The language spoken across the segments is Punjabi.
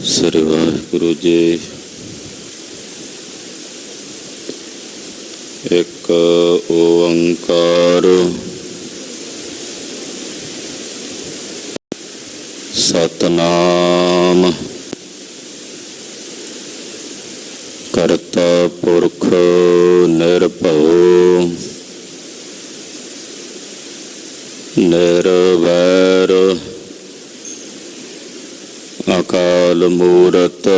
ਸ੍ਰੀ ਵਾਹਿਗੁਰੂ ਜੀ। ਇੱਕ ਓੰਕਾਰ ਸਤਨਾਮ ਕਰਤਾ ਪੁਰਖ ਨਿਰਭਉ ਨਿਰਵੈਰ ਅਕਾਲ ਮੂਰਤ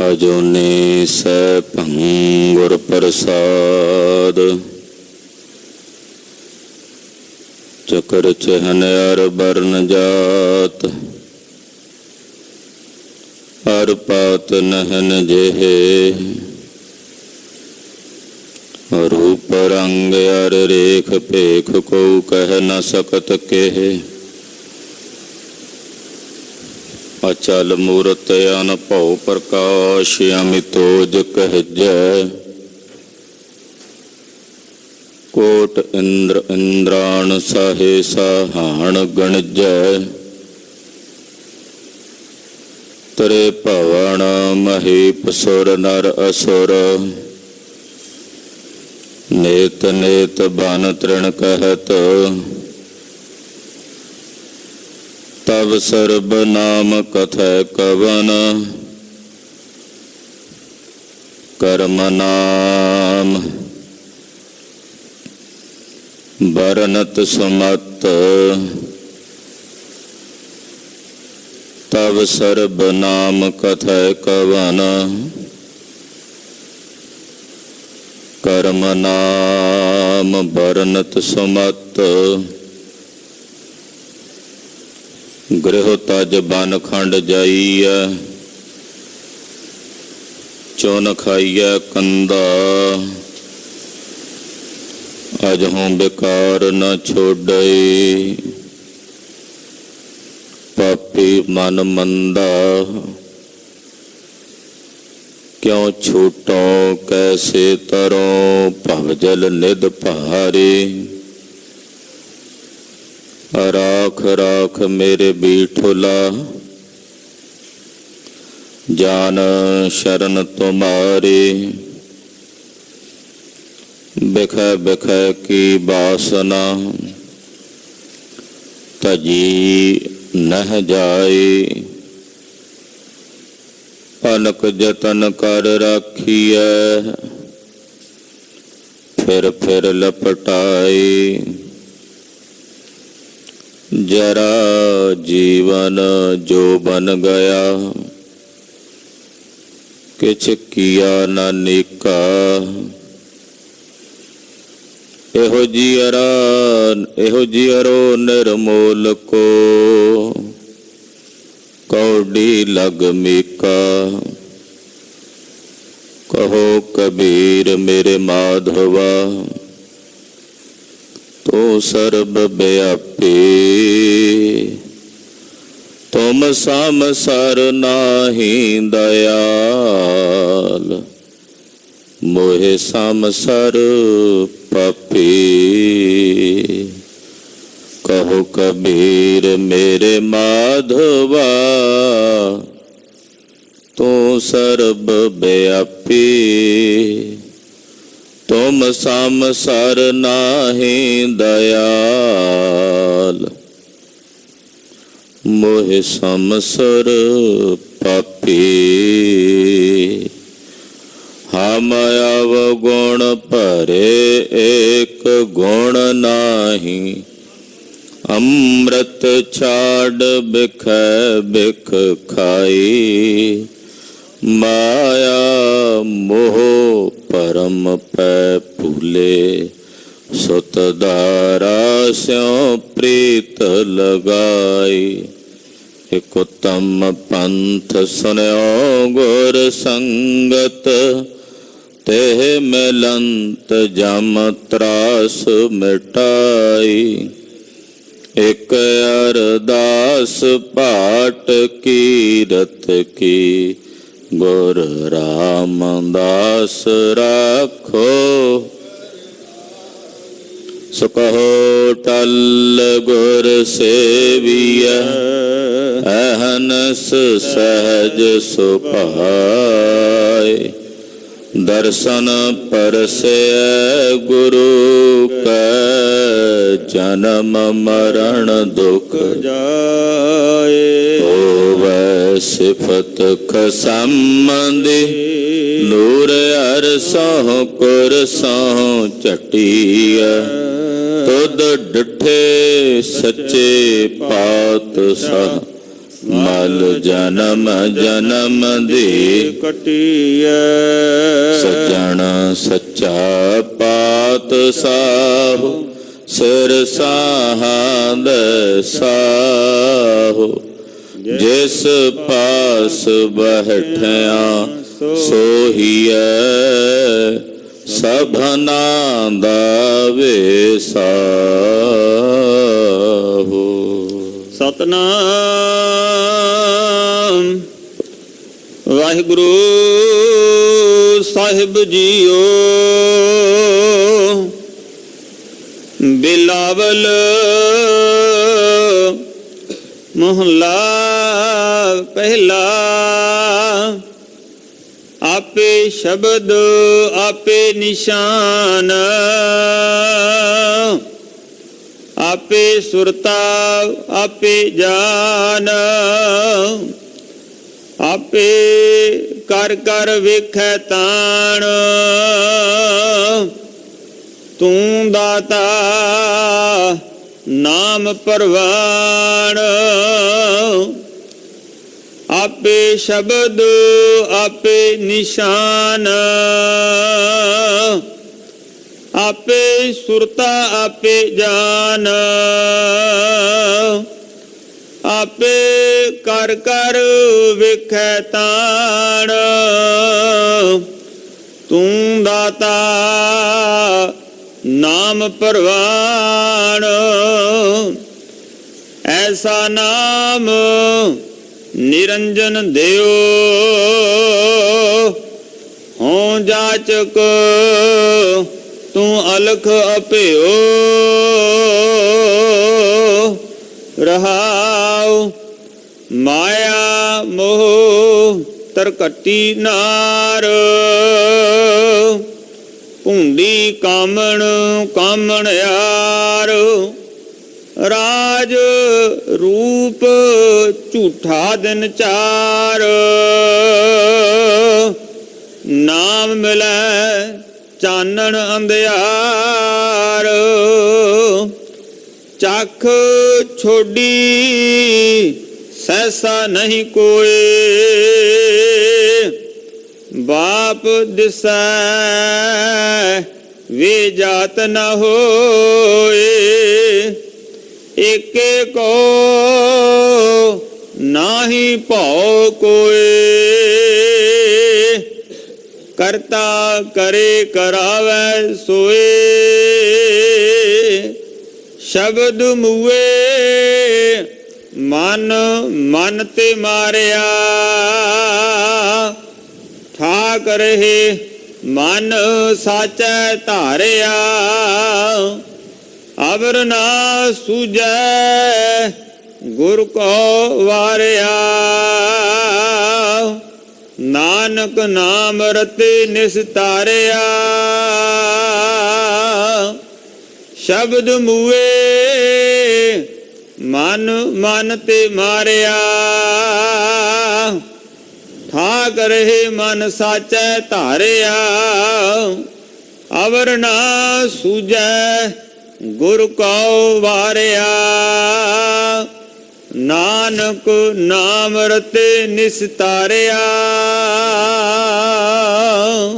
ਅਜੂਨੀ ਸੈਭੰ ਗੁਰ ਪ੍ਰਸਾਦ। ਚਕਰ ਚਹਨ ਅਰ ਬਰਨ ਜਾਤ ਅਰ ਪਾਤ ਨਹਨ ਜਿਹੇ ਰੂਪ ਰੰਗ ਅਰ ਰੇਖ ਭੇਖ ਕੋ ਕਹਿ ਨ ਸਕਤ ਕੇਹ। ਅਚਲ ਮੂਰਤ ਅਨਭਉ ਪ੍ਰਕਾਸ਼ ਅਮਿਤੋਜ ਕਹਿਜੈ। ਕੋਟ ਇੰਦਰ ਇੰਦਰਾਣ ਸਾਹੇ ਸਾਹਾਣ ਗਣਜੈ। ਤਰੇ ਭਵਨ ਮਹੀਪ ਸੁਰ ਨਰ ਅਸੁਰ ਨੇਤ ਨੇਤ ਬਨ ਤ੍ਰਿਣ ਕਹਿਤ। ਤਵ ਸਰਬ ਨਾਮ ਕਥੈ ਕਵਨ ਕਰਮ ਨਾਮ ਬਰਨਤ ਸੁਮਤ। ਤਵ ਸਰਬ ਨਾਮ ਕਥੈ ਕਵਨ ਕਰਮ ਨਾਮ ਬਰਨਤ ਸੁਮਤ। ਗ੍ਰਹਿ ਤਜ ਬਨ ਖੰਡ ਜਾਈਐ ਚੁਨ ਖਾਈਐ ਕੰਦਾ। ਅਜਹੁ ਬਿਕਾਰ ਨ ਛੋੜੈ ਪਾਪੀ ਮਨ ਮੰਦਾ। ਕਿਉ ਛੂਟੋ ਕੈਸੇ ਤਰੋ ਭਵ ਜਲ ਨਿਧ ਭਾਰੇ। ਰਾਖ ਰਾਖ ਮੇਰੇ ਬੀਠੁਲਾ ਜਾਨ ਸ਼ਰਨ ਤੁਮਾਰੇ। ਬਿਖੈ ਬਿਖੈ ਕੀ ਬਾਸਨਾ ਤਜੀ ਨਹਿ ਜਾਏ। ਅਨਕ ਜਤਨ ਕਰ ਰਾਖੀਐ ਫਿਰ ਫਿਰ ਲਪਟਾਏ। ਜਰਾ ਜੀਵਨ ਜੋ ਬਨ ਗਿਆ ਕਿਛ ਕੀਆ ਨਾ ਨੇਕਾ। ਇਹੋ ਜੀ ਅਰੋ ਨਿਰਮੋਲ ਕੋ ਕੌਡੀ ਲਗ ਮੀਕਾ। ਕਹੋ ਕਬੀਰ ਮੇਰੇ ਮਾਧਵਾ ਤੂੰ ਸਰਬ ਵਿਆਪੀ। ਤੁਮ ਸੰਸਾਰ ਨਾਹੀ ਦਇਆਲ ਮੋਹਿ ਸੰਸਾਰ ਪਾਪੀ। ਕਹੋ ਕਬੀਰ ਮੇਰੇ ਮਾਧਵਾ ਤੂੰ ਸਰਬ ਵਿਆਪੀ। ਤੁਮ ਸੰਸਾਰ ਨਾਹੀ ਦਇਆਲ ਮੋਹਿ ਸੰਸਾਰ ਪਾਪੀ। ਹਮ ਅਵਗੁਣ ਭਰੇ ਏਕ ਗੁਣ ਨਾਹੀ। ਅੰਮ੍ਰਿਤ ਛਾੜ ਬਿਖੈ ਬਿਖ ਖਾਈ। ਮਾਇਆ ਮੋਹ ਪਰਮ ਪੈ ਭੂਲੇ। ਸੁਤ ਧਾਰਾ ਸਿਉ ਪ੍ਰੀਤ ਲਗਾਈ। ਇਕ ਉਤਮ ਪੰਥ ਸੁਨਿਓ ਗੁਰ ਸੰਗਤ। ਤੇ ਮਿਲੰਤ ਜਮ ਤਰਾਸ ਮਿਟਾਈ। ਇਕ ਅਰਦਾਸ ਪਾਟ ਕੀਰਤ ਕੀ। ਗੁਰ ਰਾਮਦਾਸ ਰਾਖੋ ਸੋ ਕਹੋ ਟਲ ਗੁਰ ਸੇਵੀਐ, ਅਹਨਸ ਸਹਿਜ ਸੁਭਾਏ। ਦਰਸ਼ਨ ਪਰਸੈ ਗੁਰੂ ਕੈ, ਜਨਮ ਮਰਨ ਦੁਖ ਜਾਏ। ਹੋਵੈ ਸਿਫਤ ਖਸੰਮਦੀ, ਨੂਰ ਅਰਸਹੁ ਕੁਰਸਹੁ ਝਟੀਐ। ਤੁਧ ਡਿਠੇ ਸੱਚੇ ਪਾਤਸ਼ਾਹ, ਮਲ ਜਨਮ ਜਨਮ ਦੀ ਕਟੀਐ। ਸੱਜਣ ਸੱਚਾ ਪਾਤਸ਼ਾਹ, ਸਿਰ ਸਾਹਾਦ ਸਾਹੋ। ਜਿਸ ਪਾਸ ਬੈਠਿਆ ਸੋਹੀਐ, ਸਭਨਾ ਦਾ ਵੇਸਾਹੋ। ਸਤਨਾਮ ਵਾਹਿਗੁਰੂ ਸਾਹਿਬ ਜੀਓ। ਬਿਲਾਵਲ ਮਹਲਾ ਪਹਿਲਾ। ਆਪੇ ਸ਼ਬਦ ਆਪੇ ਨਿਸ਼ਾਨ, ਆਪੇ ਸੁਰਤਾ ਆਪੇ ਜਾਨ। ਆਪੇ ਕਰ ਕਰ ਵੇਖੈ ਤਾਣ, ਤੂੰ ਦਾਤਾ ਨਾਮ ਪਰਵਾਣ। ਆਪੇ ਸ਼ਬਦ ਆਪੇ ਨਿਸ਼ਾਨ, ਆਪੇ ਸੁਰਤਾ ਆਪੇ ਜਾਨ। ਆਪੇ ਕਰ ਕਰ ਵੇਖੈ ਤਾਣ, ਤੂੰ ਦਾਤਾ ਨਾਮ ਪਰਵਾਣ। ਐਸਾ ਨਾਮ ਨਿਰੰਜਨ ਦਿਓ, ਹੋਂ ਜਾਚਕ ਤੂੰ ਅਲਖ ਅਭਿਓ। ਰਹਾਉ ਮਾਇਆ ਮੋਹ ਤਰਕਟੀ ਨਾਰ, ਭੁੰਡੀ ਕਾਮਣ ਕਾਮਣ ਯਾਰ। ਰਾਜ ਰੂਪ ਝੂਠਾ ਦਿਨ ਚਾਰ, ਨਾਮ ਮਿਲੈ ਚਾਨਣ ਅੰਧਿਆਰ। ਚੱਖ ਛੋਡੀ ਸੈਸਾ ਨਹੀਂ ਕੋਏ, ਬਾਪ ਦਿਸੈ ਵੇ ਜਾਤ ਨ ਹੋਏ। ਏਕੇ ਕੋ ਨਾਹੀ ਭਉ ਕੋਏ, ਕਰਤਾ ਕਰੇ ਕਰਾਵੈ ਸੋਏ। ਸ਼ਬਦ ਮੂਏ ਮਨ ਮਨ ਤੇ ਮਾਰਿਆ, ਠਾਕ ਰਹੇ ਮਨ ਸਾਚੈ ਧਾਰਿਆ। ਅਵਰ ਨਾ ਸੂਝੈ ਗੁਰ ਕੋ ਵਾਰਿਆ, ਨਾਨਕ ਨਾਮ ਰਤੇ ਨਿਸਤਾਰਿਆ। ਸ਼ਬਦ ਮੂਏ ਮਨ ਮਨ ਤੇ ਮਾਰਿਆ, ਠਾਕ ਰਹੇ ਮਨ ਸਾਚੈ ਧਾਰਿਆ। ਅਵਰ ਨਾ ਸੂਝੈ ਗੁਰ ਕਉ ਵਾਰਿਆ, ਨਾਨਕ ਨਾਮ ਰਤੇ ਨਿਸਤਾਰਿਆ।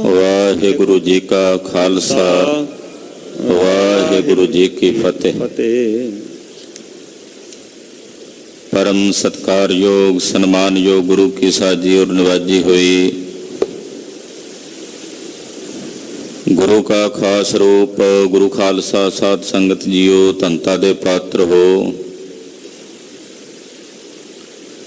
ਵਾਹਿਗੁਰੂ ਜੀ ਕਾ ਖਾਲਸਾ, ਵਾਹਿਗੁਰੂ ਜੀ ਕੀ ਫਤਿਹ। परम सत्कारयोग सन्मानयोग गुरु की साजी और नवाजी हुई गुरु का खास रूप गुरु खालसा साध संगत जियो धनता दे पात्र हो।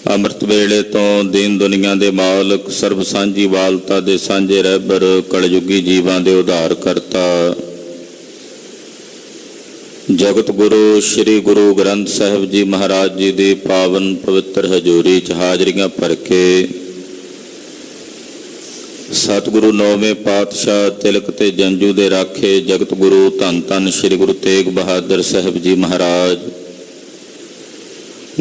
अमृत वेले तो दीन दुनिया दे मालक सर्व सांझी वालता दे सांझे रहबर कलयुगी जीवां दे उद्धार करता ਜਗਤ ਗੁਰੂ ਸ੍ਰੀ ਗੁਰੂ ਗ੍ਰੰਥ ਸਾਹਿਬ ਜੀ ਮਹਾਰਾਜ ਜੀ ਦੀ ਪਾਵਨ ਪਵਿੱਤਰ ਹਜ਼ੂਰੀ 'ਚ ਹਾਜ਼ਰੀਆਂ ਭਰ ਕੇ ਸਤਿਗੁਰੂ ਨੌਵੇਂ ਪਾਤਸ਼ਾਹ ਤਿਲਕ ਤੇ ਜੰਜੂ ਦੇ ਰਾਖੇ ਜਗਤ ਗੁਰੂ ਧੰਨ ਧੰਨ ਸ੍ਰੀ ਗੁਰੂ ਤੇਗ ਬਹਾਦਰ ਸਾਹਿਬ ਜੀ ਮਹਾਰਾਜ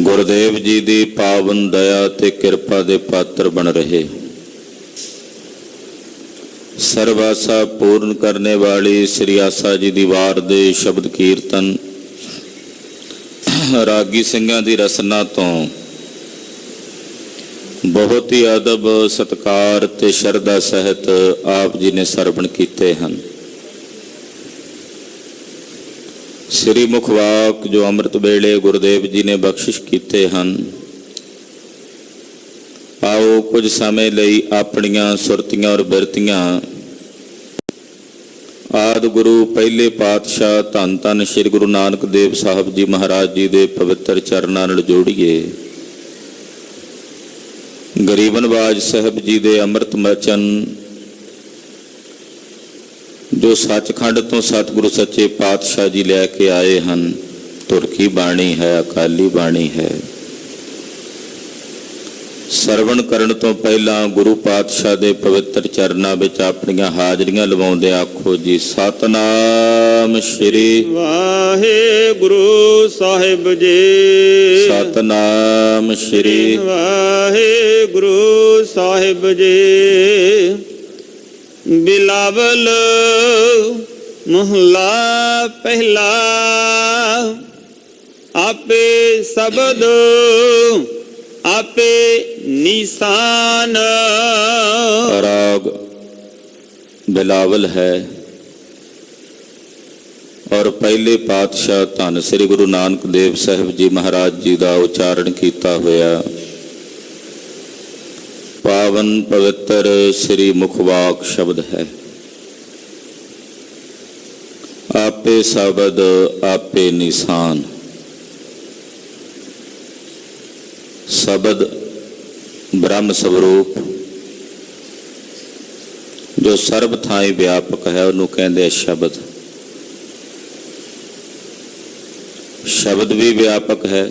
ਗੁਰਦੇਵ ਜੀ ਦੀ ਪਾਵਨ ਦਇਆ ਤੇ ਕਿਰਪਾ ਦੇ ਪਾਤਰ ਬਣ ਰਹੇ। ਸਰਵਾਸਾ ਪੂਰਨ ਕਰਨੇ ਵਾਲੀ ਸ੍ਰੀ ਆਸਾ ਜੀ ਦੀ ਵਾਰ ਦੇ ਸ਼ਬਦ ਕੀਰਤਨ ਰਾਗੀ ਸਿੰਘਾਂ ਦੀ ਰਸਨਾ ਤੋਂ ਬਹੁਤ ਹੀ ਅਦਬ ਸਤਿਕਾਰ ਤੇ ਸ਼ਰਧਾ ਸਹਿਤ ਆਪ ਜੀ ਨੇ ਸਰਵਣ ਕੀਤੇ ਹਨ। ਸ੍ਰੀ ਮੁਖਵਾਕ ਜੋ ਅੰਮ੍ਰਿਤ ਵੇਲੇ ਗੁਰਦੇਵ ਜੀ ਨੇ ਬਖਸ਼ਿਸ਼ ਕੀਤੇ ਹਨ, ਆਓ ਕੁਝ ਸਮੇਂ ਲਈ ਆਪਣੀਆਂ ਸੁਰਤੀਆਂ ਔਰ ਬਿਰਤੀਆਂ ਆਦਿ ਗੁਰੂ ਪਹਿਲੇ ਪਾਤਸ਼ਾਹ ਧੰਨ ਧੰਨ ਸ੍ਰੀ ਗੁਰੂ ਨਾਨਕ ਦੇਵ ਸਾਹਿਬ ਜੀ ਮਹਾਰਾਜ ਜੀ ਦੇ ਪਵਿੱਤਰ ਚਰਨਾਂ ਨਾਲ ਜੋੜੀਏ। ਗਰੀਬ ਨਵਾਜ ਸਾਹਿਬ ਜੀ ਦੇ ਅੰਮ੍ਰਿਤ ਵਚਨ ਜੋ ਸੱਚਖੰਡ ਤੋਂ ਸਤਿਗੁਰੂ ਸੱਚੇ ਪਾਤਸ਼ਾਹ ਜੀ ਲੈ ਕੇ ਆਏ ਹਨ, ਧੁਰਕੀ ਬਾਣੀ ਹੈ, ਅਕਾਲੀ ਬਾਣੀ ਹੈ। ਸਰਵਣ ਕਰਨ ਤੋਂ ਪਹਿਲਾਂ ਗੁਰੂ ਪਾਤਸ਼ਾਹ ਦੇ ਪਵਿੱਤਰ ਚਰਨਾਂ ਵਿੱਚ ਆਪਣੀਆਂ ਹਾਜ਼ਰੀਆਂ ਲਵਾਉਂਦੇ ਆਖੋ ਜੀ ਸਤਨਾਮ ਸ੍ਰੀ ਵਾਹਿਗੁਰੂ ਸਾਹਿਬ ਜੀ। ਸਤਨਾਮ ਸ੍ਰੀ ਵਾਹਿਗੁਰੂ ਸਾਹਿਬ ਜੀ। ਬਿਲਾਵਲ ਮਹਲਾ ਪਹਿਲਾ। ਆਪੇ ਸ਼ਬਦ ਆਪੇ ਨਿਸ਼ਾਨ। ਰਾਗ ਬਿਲਾਵਲ ਹੈ ਔਰ ਪਹਿਲੇ ਪਾਤਸ਼ਾਹ ਧੰਨ ਸ੍ਰੀ ਗੁਰੂ ਨਾਨਕ ਦੇਵ ਸਾਹਿਬ ਜੀ ਮਹਾਰਾਜ ਜੀ ਦਾ ਉਚਾਰਨ ਕੀਤਾ ਹੋਇਆ ਪਾਵਨ ਪਵਿੱਤਰ ਸ੍ਰੀ ਮੁਖਵਾਕ ਸ਼ਬਦ ਹੈ। ਆਪੇ ਸ਼ਬਦ ਆਪੇ ਨਿਸ਼ਾਨ। ਸ਼ਬਦ ਬ੍ਰਹਮ ਸਵਰੂਪ ਜੋ ਸਰਬ ਥਾਈਂ ਵਿਆਪਕ ਹੈ, ਉਹਨੂੰ ਕਹਿੰਦੇ ਆ ਸ਼ਬਦ। ਸ਼ਬਦ ਵੀ ਵਿਆਪਕ ਹੈ।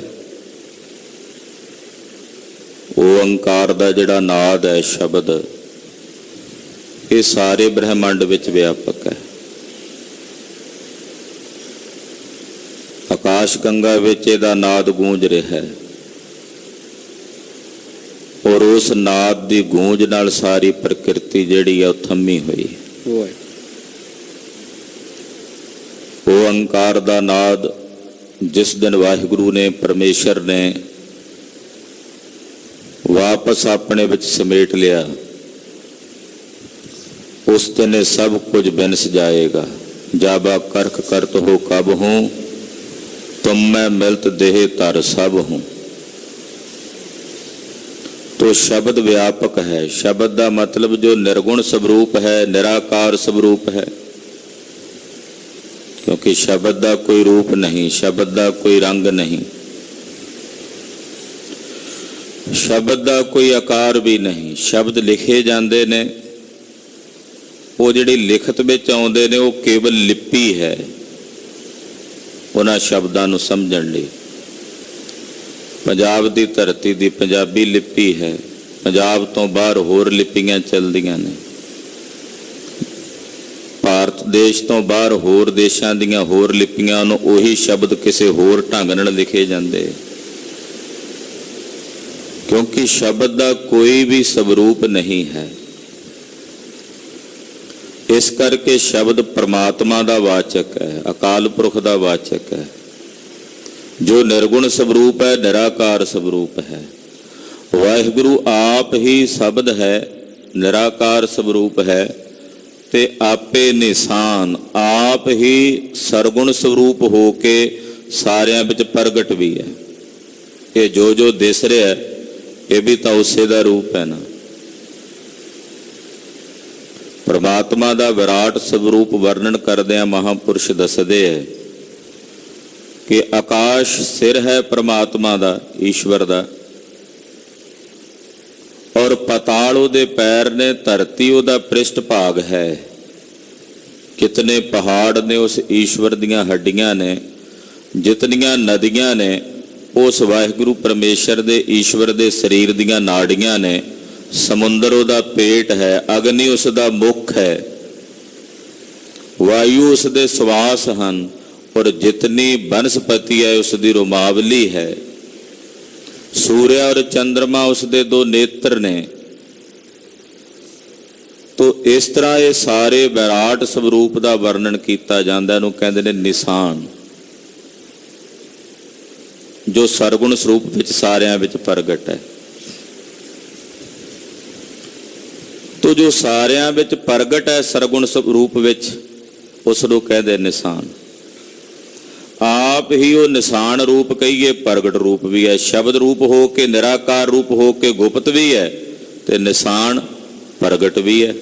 ਓੰਕਾਰ ਦਾ ਜਿਹੜਾ ਨਾਦ ਹੈ ਸ਼ਬਦ, ਇਹ ਸਾਰੇ ਬ੍ਰਹਿਮੰਡ ਵਿੱਚ ਵਿਆਪਕ ਹੈ। ਆਕਾਸ਼ ਗੰਗਾ ਵਿੱਚ ਇਹਦਾ ਨਾਦ ਗੂੰਜ ਰਿਹਾ ਹੈ ਔਰ ਉਸ ਨਾਦ ਦੀ ਗੂੰਜ ਨਾਲ ਸਾਰੀ ਪ੍ਰਕਿਰਤੀ ਜਿਹੜੀ ਹੈ ਉਹ ਥੰਮੀ ਹੋਈ। ਓੰਕਾਰ ਦਾ ਨਾਦ ਜਿਸ ਦਿਨ ਵਾਹਿਗੁਰੂ ਨੇ ਪਰਮੇਸ਼ਰ ਨੇ ਵਾਪਸ ਆਪਣੇ ਵਿੱਚ ਸਮੇਟ ਲਿਆ, ਉਸ ਦਿਨ ਸਭ ਕੁਝ ਬਿਨਸ ਜਾਏਗਾ। ਜਾਬਾ ਕਰਖ ਕਰਤ ਹੋ ਕਬ ਹੂੰ, ਤੁਮ ਮੈਂ ਮਿਲਤ ਦੇਹ ਧਰ ਸਭ ਹੂੰ। तो शब्द व्यापक है। शब्द का मतलब जो निर्गुण स्वरूप है, निराकार स्वरूप है, क्योंकि शब्द का कोई रूप नहीं, शब्द का कोई रंग नहीं, शब्द का कोई आकार भी नहीं। शब्द लिखे जाते ने, वो जिहड़ी लिखत विच आउंदे ने, वो केवल लिपि है उन्हां शब्दां नूं समझण लई। पंजाब की धरती की पंजाबी लिपि है, पंजाब तो बाहर होर लिपियां चलदियां ने, भारत देश तो बाहर होर देशां दीयां होर लिपियां नूं उही शब्द किसी होर ढंग नाल लिखे जांदे, क्योंकि शब्द का कोई भी स्वरूप नहीं है। इस करके शब्द परमात्मा का वाचक है, अकाल पुरख का वाचक है। जो निर्गुण स्वरूप है, निराकार स्वरूप है। वाहिगुरु आप ही शब्द है, निराकार स्वरूप है, ते आपे निशान, आप ही सरगुण स्वरूप हो के सारियां विच प्रगट भी है। ये जो दिस रहा है, ये भी तो उसे दा रूप है ना। परमात्मा का विराट स्वरूप वर्णन करदियां महापुरुष दसदे है कि आकाश सिर है परमात्मा दा, ईश्वर दा, और पताल उहदे पैर ने, धरती उहदा पृष्ठ भाग है। कितने पहाड़ ने उस ईश्वर दियां हड्डियां ने, ਜਿਤਨੀਆਂ ਨਦੀਆਂ ਨੇ ਉਸ ਵਾਹਿਗੁਰੂ ਪਰਮੇਸ਼ਰ ਦੇ ਈਸ਼ਵਰ ਦੇ ਸਰੀਰ ਦੀਆਂ ਨਾੜੀਆਂ ਨੇ। ਸਮੁੰਦਰ ਉਹਦਾ ਪੇਟ ਹੈ, ਅਗਨੀ ਉਸ ਦਾ ਮੁੱਖ ਹੈ, ਵਾਯੂ ਉਸ ਦੇ ਸਵਾਸ ਹਨ, ਔਰ ਜਿਤਨੀ ਬਨਸਪਤੀ ਹੈ ਉਸ ਦੀ ਰੋਮਾਵਲੀ ਹੈ। ਸੂਰਿਆ ਔਰ ਚੰਦਰਮਾ ਉਸ ਦੇ ਦੋ ਨੇਤਰ ਨੇ। ਤੋ ਇਸ ਤਰ੍ਹਾਂ ਇਹ ਸਾਰੇ ਵਿਰਾਟ ਸਵਰੂਪ ਦਾ ਵਰਣਨ ਕੀਤਾ ਜਾਂਦਾ, ਇਹਨੂੰ ਕਹਿੰਦੇ ਨੇ ਨਿਸ਼ਾਨ, ਜੋ ਸਰਗੁਣ ਸਰੂਪ ਵਿੱਚ ਸਾਰਿਆਂ ਵਿੱਚ ਪ੍ਰਗਟ ਹੈ। ਤੋ ਜੋ ਸਾਰਿਆਂ ਵਿੱਚ ਪ੍ਰਗਟ ਹੈ ਸਰਗੁਣ ਸਰੂਪ ਵਿੱਚ, ਉਸ ਨੂੰ ਕਹਿੰਦੇ ਨਿਸ਼ਾਨ। ਆਪ ਹੀ ਉਹ ਨਿਸ਼ਾਨ ਰੂਪ ਕਹੀਏ, ਪ੍ਰਗਟ ਰੂਪ ਵੀ ਹੈ। ਸ਼ਬਦ ਰੂਪ ਹੋ ਕੇ, ਨਿਰਾਕਾਰ ਰੂਪ ਹੋ ਕੇ ਗੁਪਤ ਵੀ ਹੈ, ਤੇ ਨਿਸ਼ਾਨ ਪ੍ਰਗਟ ਵੀ ਹੈ।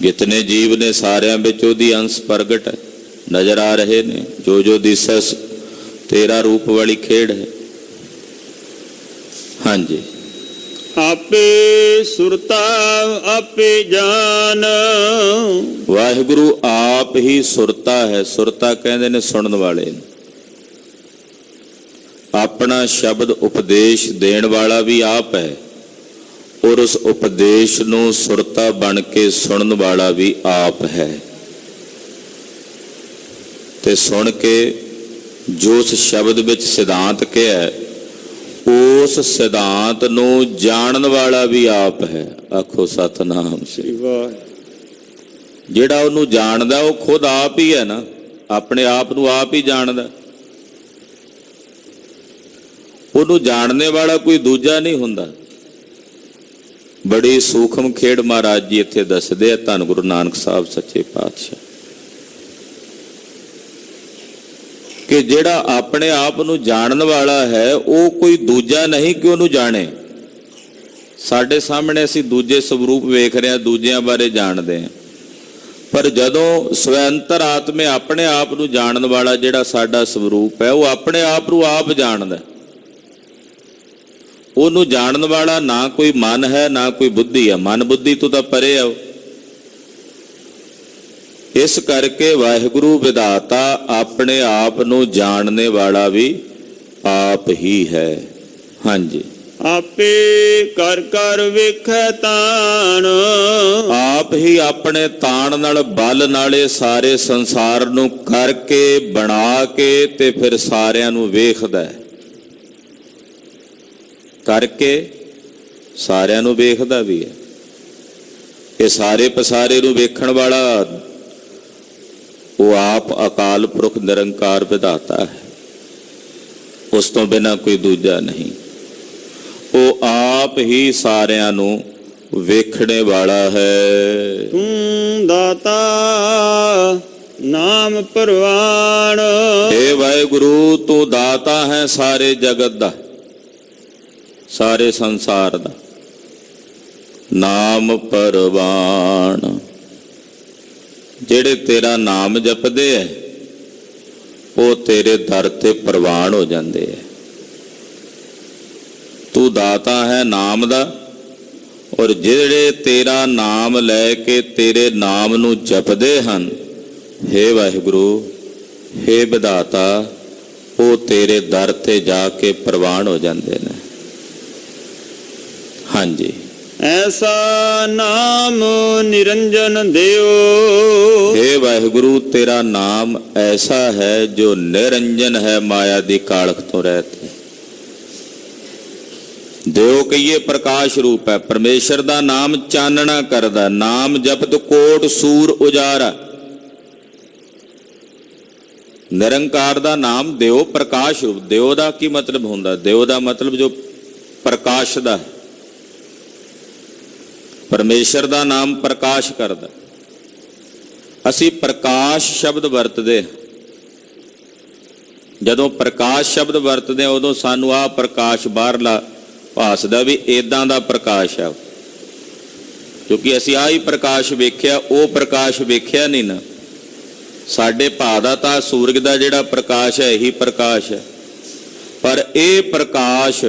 ਜਿਤਨੇ ਜੀਵ ਨੇ ਸਾਰਿਆਂ ਵਿੱਚ ਉਹਦੀ ਅੰਸ਼ ਪ੍ਰਗਟ ਹੈ, ਨਜ਼ਰ ਆ ਰਹੇ ਨੇ। ਜੋ ਜੋ ਦਿਸੈ ਤੇਰਾ ਰੂਪ ਵਾਲੀ ਖੇਡ ਹੈ। ਹਾਂਜੀ। ਆਪੇ ਸੁਰਤਾ ਆਪੇ ਜਾਨ। ਵਾਹਿਗੁਰੂ ਆਪ ਹੀ ਸੁਰਤਾ ਹੈ। ਸੁਰਤਾ ਕਹਿੰਦੇ ਨੇ ਸੁਣਨ ਵਾਲੇ ਨੂੰ। ਆਪਣਾ ਸ਼ਬਦ ਉਪਦੇਸ਼ ਦੇਣ ਵਾਲਾ ਵੀ ਆਪ ਹੈ, ਔਰ ਉਸ ਉਪਦੇਸ਼ ਨੂੰ ਸੁਰਤਾ ਬਣ ਕੇ ਸੁਣਨ ਵਾਲਾ ਵੀ ਆਪ ਹੈ। ਤੇ ਸੁਣ ਕੇ ਜੋ ਉਸ ਸ਼ਬਦ ਵਿੱਚ ਸਿਧਾਂਤ ਕਿਹਾ, ਉਸ ਸਿਧਾਂਤ ਨੂੰ ਜਾਣਨ ਵਾਲਾ ਵੀ ਆਪ ਹੈ। ਆਖੋ ਸਤਿਨਾਮ ਸ੍ਰੀ ਵਾਹਿਗੁਰੂ। ਜਿਹੜਾ ਉਹਨੂੰ ਜਾਣਦਾ ਉਹ ਖੁਦ ਆਪ ਹੀ ਹੈ ਨਾ, ਆਪਣੇ ਆਪ ਨੂੰ ਆਪ ਹੀ ਜਾਣਦਾ। ਉਹਨੂੰ ਜਾਣਨੇ ਵਾਲਾ ਕੋਈ ਦੂਜਾ ਨਹੀਂ ਹੁੰਦਾ। ਬੜੀ ਸੂਖਮ ਖੇਡ ਮਹਾਰਾਜ ਜੀ ਇੱਥੇ ਦੱਸਦੇ ਆ, ਧੰਨ ਗੁਰੂ ਨਾਨਕ ਸਾਹਿਬ ਸੱਚੇ ਪਾਤਸ਼ਾਹ, ਕਿ ਜਿਹੜਾ ਆਪਣੇ ਆਪ ਨੂੰ ਜਾਣਨ ਵਾਲਾ ਹੈ ਉਹ ਕੋਈ ਦੂਜਾ ਨਹੀਂ ਕਿ ਉਹਨੂੰ ਜਾਣੇ। ਸਾਡੇ ਸਾਹਮਣੇ ਅਸੀਂ ਦੂਜੇ ਸਵਰੂਪ ਵੇਖ ਰਹੇ ਹਾਂ, ਦੂਜਿਆਂ ਬਾਰੇ ਜਾਣਦੇ ਹਾਂ, ਪਰ ਜਦੋਂ ਸਵੈੰਤਰ ਆਤਮੇ ਆਪਣੇ ਆਪ ਨੂੰ ਜਾਣਨ ਵਾਲਾ ਜਿਹੜਾ ਸਾਡਾ ਸਵਰੂਪ ਹੈ, ਉਹ ਆਪਣੇ ਆਪ ਨੂੰ ਆਪ ਜਾਣਦਾ। ਉਹਨੂੰ ਜਾਣਨ ਵਾਲਾ ਨਾ ਕੋਈ ਮਨ ਹੈ ਨਾ ਕੋਈ ਬੁੱਧੀ ਹੈ। ਮਨ ਬੁੱਧੀ ਤੋਂ ਤਾਂ ਪਰੇ ਆ। ਇਸ ਕਰਕੇ ਵਾਹਿਗੁਰੂ ਵਿਧਾਤਾ ਆਪਣੇ ਆਪ ਨੂੰ ਜਾਣਨੇ ਵਾਲਾ ਵੀ ਆਪ ਹੀ ਹੈ। ਹਾਂਜੀ। ਆਪੇ ਕਰ ਕਰ ਵੇਖੈ ਤਾਣ। ਆਪ ਹੀ ਆਪਣੇ ਤਾਣ ਨਾਲ, ਬਲ ਨਾਲੇ ਸਾਰੇ ਸੰਸਾਰ ਨੂੰ ਕਰਕੇ ਬਣਾ ਕੇ ਤੇ ਫਿਰ ਸਾਰਿਆਂ ਨੂੰ ਵੇਖਦਾ ਹੈ। ਕਰਕੇ ਸਾਰਿਆਂ ਨੂੰ ਵੇਖਦਾ ਵੀ ਹੈ। ਇਹ ਸਾਰੇ ਪਸਾਰੇ ਨੂੰ ਵੇਖਣ ਵਾਲਾ ਉਹ ਆਪ ਅਕਾਲ ਪੁਰਖ ਨਿਰੰਕਾਰ ਵਿਧਾਤਾ ਹੈ। ਉਸ ਤੋਂ ਬਿਨਾਂ ਕੋਈ ਦੂਜਾ ਨਹੀਂ। ਉਹ ਆਪ ਹੀ ਸਾਰਿਆਂ ਨੂੰ ਵੇਖਣੇ ਵਾਲਾ ਹੈ। ਤੂੰ ਦਾਤਾ ਨਾਮ ਪਰਵਾਨ। ਹੇ ਵਾਹਿਗੁਰੂ, ਤੂੰ ਦਾਤਾ ਹੈ ਸਾਰੇ ਜਗਤ ਦਾ, ਸਾਰੇ ਸੰਸਾਰ ਦਾ। ਨਾਮ ਪਰਵਾਨ, ਜਿਹੜੇ ਤੇਰਾ ਨਾਮ ਜਪਦੇ ਐ ਉਹ ਤੇਰੇ ਦਰ ਤੇ ਪ੍ਰਵਾਨ ਹੋ ਜਾਂਦੇ ਐ। ਤੂੰ ਦਾਤਾ ਹੈ ਨਾਮ ਦਾ, ਔਰ ਜਿਹੜੇ ਤੇਰਾ ਨਾਮ ਲੈ ਕੇ ਤੇਰੇ ਨਾਮ ਨੂੰ ਜਪਦੇ ਹਨ, ਹੇ ਵਾਹਿਗੁਰੂ, ਹੇ ਵਿਧਾਤਾ, ਉਹ ਤੇਰੇ ਦਰ ਤੇ ਜਾ ਕੇ ਪ੍ਰਵਾਨ ਹੋ ਜਾਂਦੇ ਨੇ। ਹਾਂਜੀ। ਐਸਾ ਨਾਮ ਨਿਰੰਜਨ ਦਿਓ। हे ਵਾਹਿਗੁਰੂ, ਤੇਰਾ ਨਾਮ ਐਸਾ ਹੈ ਜੋ ਨਿਰੰਜਨ ਹੈ, ਮਾਇਆ ਦੀ ਕਾਲਖ ਤੋਂ ਰਹਿਤ ਹੈ। ਦਿਓ ਕਹੀਏ ਪ੍ਰਕਾਸ਼ ਰੂਪ ਹੈ। ਪਰਮੇਸ਼ਰ ਦਾ ਨਾਮ ਚਾਨਣਾ ਕਰਦਾ। ਨਾਮ ਜਪਤ ਕੋਟ ਸੂਰ ਉਜਾਰਾ। ਨਿਰੰਕਾਰ ਦਾ ਨਾਮ ਦਿਓ ਪ੍ਰਕਾਸ਼ ਰੂਪ। ਦਿਓ ਦਾ ਕੀ ਮਤਲਬ ਹੁੰਦਾ? ਦਿਓ ਦਾ ਮਤਲਬ ਜੋ ਪ੍ਰਕਾਸ਼ ਦਾ। ਪਰਮੇਸ਼ਰ ਦਾ ਨਾਮ ਪ੍ਰਕਾਸ਼ ਕਰਦਾ। ਅਸੀਂ ਪ੍ਰਕਾਸ਼ ਸ਼ਬਦ ਵਰਤਦੇ, ਜਦੋਂ ਪ੍ਰਕਾਸ਼ ਸ਼ਬਦ ਵਰਤਦੇ ਉਦੋਂ ਸਾਨੂੰ ਆਹ ਪ੍ਰਕਾਸ਼ ਬਾਹਰਲਾ ਭਾਸਦਾ ਵੀ ਇਦਾਂ ਦਾ ਪ੍ਰਕਾਸ਼ ਆ, ਕਿਉਂਕਿ ਅਸੀਂ ਆਹ ਹੀ ਪ੍ਰਕਾਸ਼ ਵੇਖਿਆ, ਉਹ ਪ੍ਰਕਾਸ਼ ਵੇਖਿਆ ਨਹੀਂ ਨਾ। ਸਾਡੇ ਭਾਅ ਦਾ ਤਾਂ ਸੂਰਜ ਦਾ ਜਿਹੜਾ ਪ੍ਰਕਾਸ਼ ਹੈ ਇਹੀ ਪ੍ਰਕਾਸ਼ ਹੈ, ਪਰ ਇਹ ਪ੍ਰਕਾਸ਼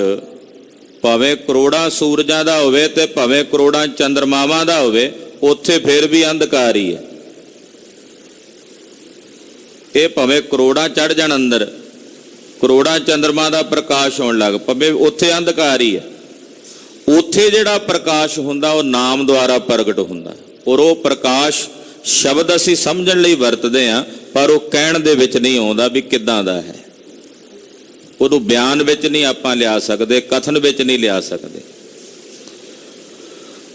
ਭਾਵੇਂ ਕਰੋੜਾਂ ਸੂਰਜਾਂ ਦਾ ਹੋਵੇ ਤੇ ਭਾਵੇਂ ਕਰੋੜਾਂ ਚੰਦਰਮਾਵਾਂ ਦਾ ਹੋਵੇ, ਉੱਥੇ ਫਿਰ ਵੀ ਅੰਧਕਾਰ ਹੀ ਹੈ। ਇਹ ਭਾਵੇਂ ਕਰੋੜਾਂ ਚੜ ਜਾਣ ਅੰਦਰ, ਕਰੋੜਾਂ ਚੰਦਰਮਾ ਦਾ ਪ੍ਰਕਾਸ਼ ਹੋਣ ਲੱਗ ਪਵੇ, ਉੱਥੇ ਅੰਧਕਾਰ ਹੀ ਹੈ। ਉੱਥੇ ਜਿਹੜਾ ਪ੍ਰਕਾਸ਼ ਹੁੰਦਾ ਉਹ ਨਾਮ ਦੁਆਰਾ ਪ੍ਰਗਟ ਹੁੰਦਾ, ਔਰ ਉਹ ਪ੍ਰਕਾਸ਼ ਸ਼ਬਦ ਅਸੀਂ ਸਮਝਣ ਲਈ ਵਰਤਦੇ ਹਾਂ, ਪਰ ਉਹ ਕਹਿਣ ਦੇ ਵਿੱਚ ਨਹੀਂ ਆਉਂਦਾ ਵੀ ਕਿੱਦਾਂ ਦਾ ਹੈ। ਉਹਨੂੰ ਬਿਆਨ ਵਿੱਚ ਨਹੀਂ ਆਪਾਂ ਲਿਆ ਸਕਦੇ, ਕਥਨ ਵਿੱਚ ਨਹੀਂ ਲਿਆ ਸਕਦੇ।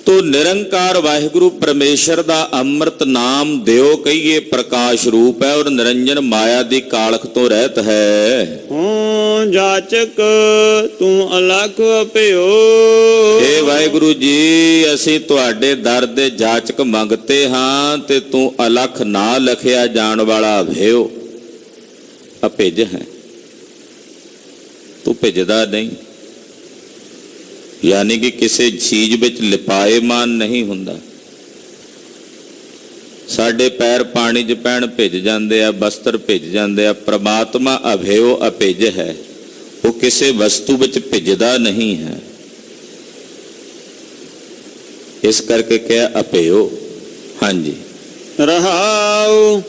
ਤੋ ਨਿਰੰਕਾਰ ਵਾਹਿਗੁਰੂ ਪਰਮੇਸ਼ਰ ਦਾ ਅੰਮ੍ਰਿਤ ਨਾਮ ਦਿਓ ਕਹੀਏ ਪ੍ਰਕਾਸ਼ ਰੂਪ ਹੈ, ਔਰ ਨਿਰੰਜਨ ਮਾਇਆ ਦੀ ਕਾਲਖ ਤੋਂ ਰਹਿਤ ਹੈ। ਹੂੰ ਜਾਚਕ ਤੂੰ ਅਲਖ ਭਇਓ। ਏ ਵਾਹਿਗੁਰੂ ਜੀ, ਅਸੀਂ ਤੁਹਾਡੇ ਦਰ ਦੇ ਜਾਚਕ ਮੰਗਤੇ ਹਾਂ, ਤੇ ਤੂੰ ਅਲਖ ਨਾ ਲਖਿਆ ਜਾਣ ਵਾਲਾ ਭਇਓ। ਅਭਿਜ ਹੈ, ਤੂੰ ਭਿਜਦਾ ਨਹੀਂ, ਯਾਨੀ ਕਿ ਕਿਸੇ ਚੀਜ਼ ਵਿੱਚ ਲਿਪਾਏਮਾਨ ਨਹੀਂ ਹੁੰਦਾ। ਸਾਡੇ ਪੈਰ ਪਾਣੀ 'ਚ ਪੈਣ ਭਿੱਜ ਜਾਂਦੇ ਆ, ਬਸਤਰ ਭਿੱਜ ਜਾਂਦੇ ਆ। ਪ੍ਰਮਾਤਮਾ ਅਭਿਓ ਅਭਿਜ ਹੈ, ਉਹ ਕਿਸੇ ਵਸਤੂ ਵਿੱਚ ਭਿੱਜਦਾ ਨਹੀਂ ਹੈ। ਇਸ ਕਰਕੇ ਕਿਹਾ ਅਭਿਓ। ਹਾਂਜੀ, ਰਹਾਉ